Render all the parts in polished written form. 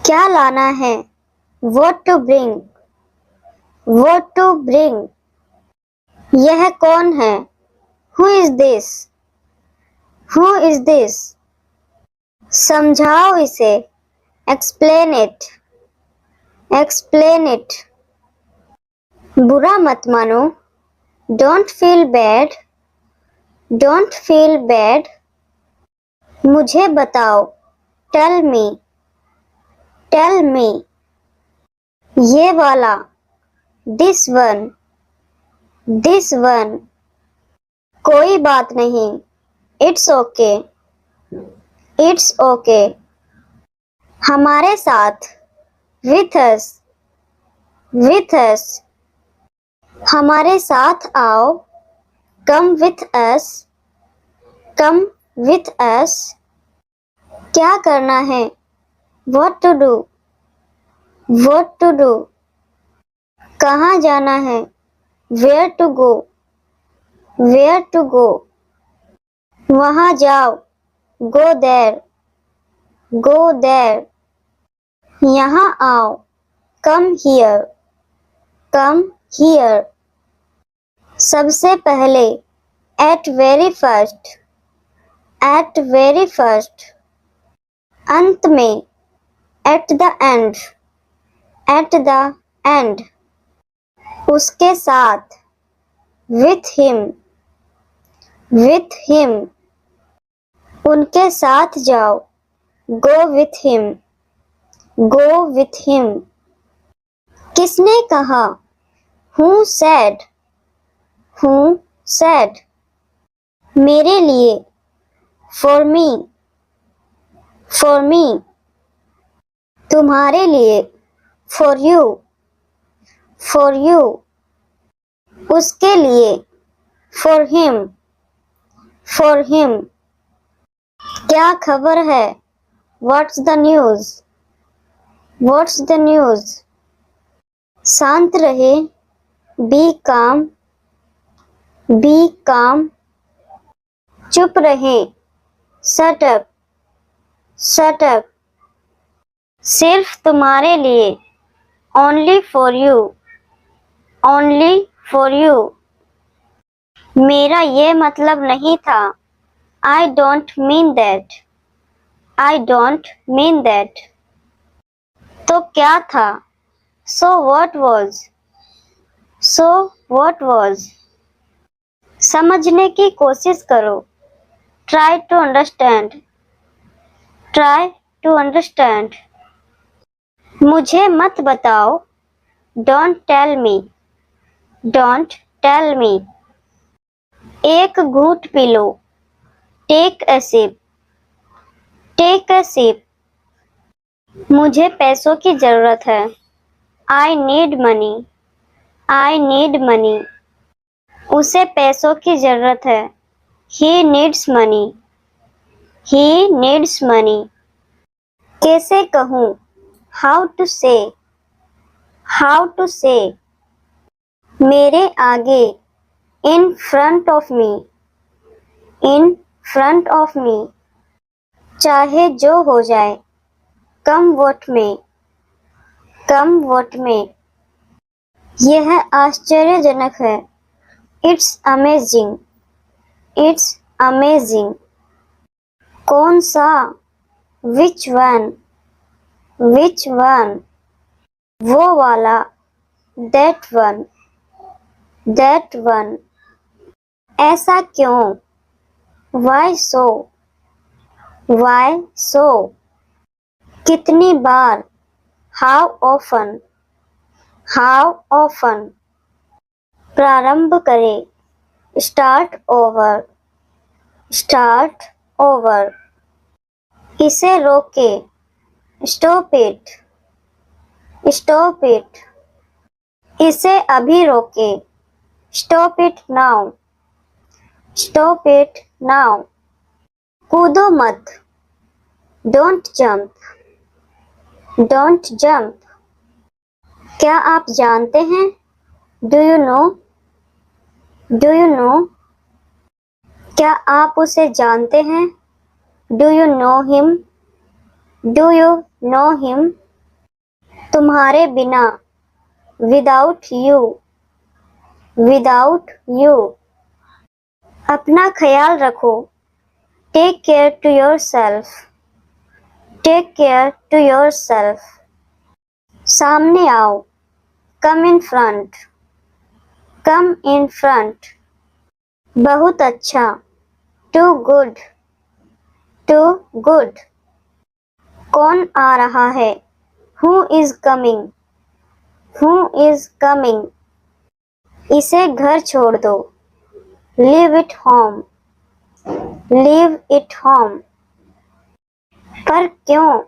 क्या लाना है? What to bring? What to bring? यह कौन है? Who is this? Who is this? समझाओ इसे। Explain it. Explain it. बुरा मत मानो। Don't feel bad. Don't feel bad. मुझे बताओ। Tell me. Tell me. ये वाला। This one. This one. कोई बात नहीं। It's okay. It's okay. हमारे साथ। With us. With us. हमारे साथ आओ। Come with us. Come with us. क्या करना है? What to do? What to do? कहाँ जाना है? Where to go? Where to go? वहाँ जाओ। Go there. Go there. यहाँ आओ। Come here. Come here. सबसे पहले। At very first. At very first. अंत में। At the end. At the end. उसके साथ। With him. With him. उनके साथ जाओ। Go with him. Go with him. किसने कहा? Who said? Who said? मेरे लिए। For me. For me. तुम्हारे लिए। For you. For you. उसके लिए। For him. For him. क्या खबर है? What's the news? What's the news? शांत रहे। Be calm. Be calm. चुप रहे। Shut up. Shut up. सिर्फ तुम्हारे लिए। Only for you. Only for you. मेरा ये मतलब नहीं था। I don't mean that. I don't mean that. तो क्या था? So what was? So what was? समझने की कोशिश करो। Try to understand. Try to understand. मुझे मत बताओ। Don't tell me. Don't tell me. एक घूंट पी लो। Take a sip. Take a sip. मुझे पैसों की जरूरत है। I need money. I need money. उसे पैसों की जरूरत है। He needs money. He needs money. कैसे कहूँ? How to say. How to say. मेरे आगे। In front of me. In front of me. चाहे जो हो जाए। Come what may. Come what may. यह आश्चर्यजनक है। It's amazing. It's amazing. कौन सा? Which one? Which one? वो वाला। That one. That one. ऐसा क्यों? Why so? Why so? कितनी बार? How often? How often? प्रारंभ करें। Start over. Start over. इसे रोके। Stop it. Stop it. इसे अभी रोके। Stop it now. Stop it now. कूदो मत। Don't jump. Don't jump. क्या आप जानते हैं? Do you know? Do you know? क्या आप उसे जानते हैं? Do you know him? Do you know him? तुम्हारे बिना, विदाउट यू, विदाउट यू। अपना ख्याल रखो, take care to yourself, take care to yourself. सामने आओ, कम in front, come in front. बहुत अच्छा, टू गुड, टू गुड। कौन आ रहा है, who is coming, who is coming. इसे घर छोड़ दो, leave it home, leave it home. पर क्यों,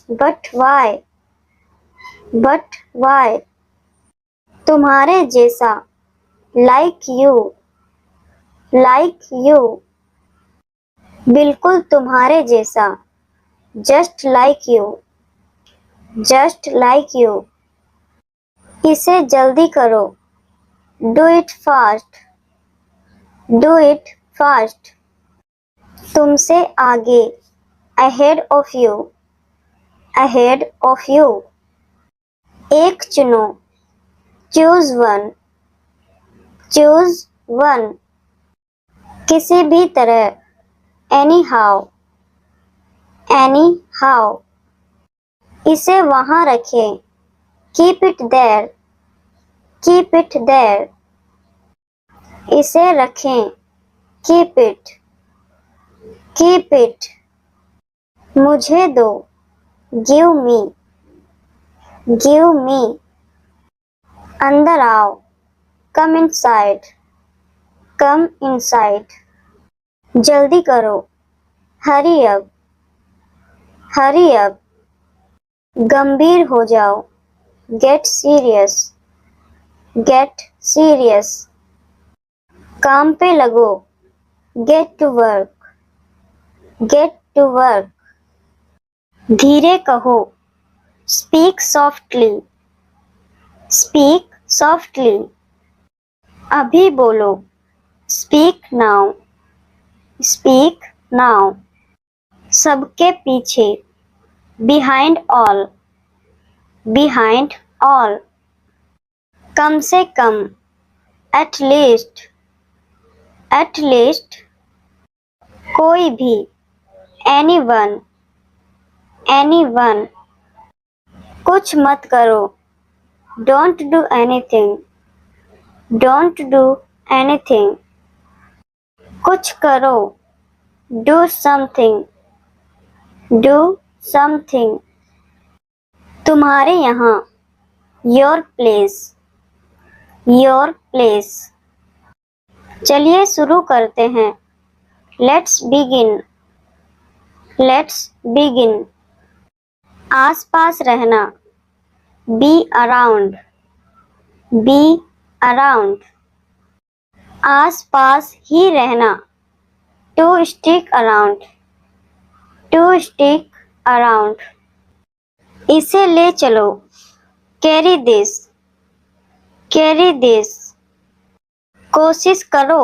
बट वाई, बट वाई। तुम्हारे जैसा, लाइक यू, लाइक यू। बिल्कुल तुम्हारे जैसा, just like you, just like you. इसे जल्दी करो, do it fast, do it fast. तुमसे आगे, ahead of you, ahead of you. एक चुनो, चूज वन, चूज वन। किसी भी तरह, एनी हाउ, एनी हाउ। इसे वहां रखें, keep it there, keep it there. इसे रखें, कीप इट, कीप इट। मुझे दो, गिव मी, गिव मी। अंदर आओ, कम इनसाइड, कम इनसाइड। जल्दी करो, हरी अप, हरी अप। गंभीर हो जाओ, गेट सीरियस, गेट सीरियस। काम पे लगो, get to work, get to work. धीरे कहो, स्पीक सॉफ्टली, स्पीक सॉफ्टली। अभी बोलो, स्पीक नाउ, स्पीक नाउ। सबके पीछे, बिहाइंड ऑल, बिहाइंड ऑल। कम से कम, एट लीस्ट, एट लीस्ट। कोई भी, एनीवन, एनीवन। कुछ मत करो, don't do anything, don't do anything. कुछ करो, डू समथिंग, डू समथिंग। तुम्हारे यहाँ, योर प्लेस, योर प्लेस। चलिए शुरू करते हैं, लेट्स बिगिन, लेट्स बिगिन। आस पास रहना, बी अराउंड, बी अराउंड। आस पास ही रहना, to stick around, to stick around. इसे ले चलो, कैरी दिस, कैरी दिस। कोशिश करो,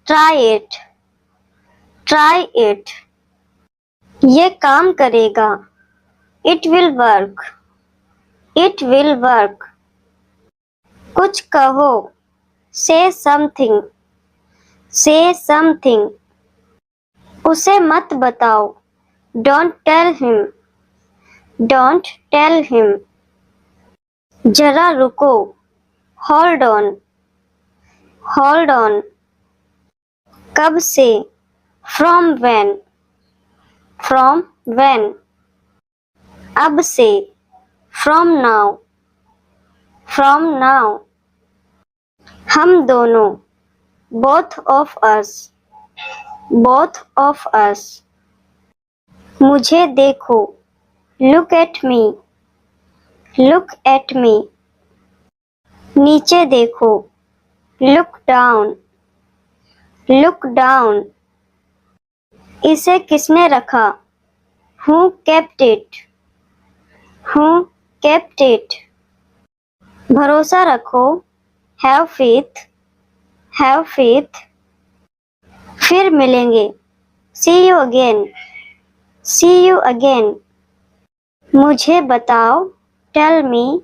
ट्राई इट, ट्राई इट। ये काम करेगा, it will work, it will work. कुछ कहो, से समथिंग, से समथिंग। उसे मत बताओ, don't tell him, don't tell him. जरा रुको, होल्ड ऑन, होल्ड ऑन। कब से, फ्रॉम व्हेन, फ्रॉम व्हेन। अब से, फ्रॉम नाउ, फ्रॉम नाउ। हम दोनों, both of us, both of us. मुझे देखो, look at me, look at me. नीचे देखो, लुक डाउन, लुक डाउन। इसे किसने रखा, who kept it, who kept it. भरोसा रखो, हैव फेथ, हैव फेथ। फिर मिलेंगे, see you again, see you again. मुझे बताओ, tell me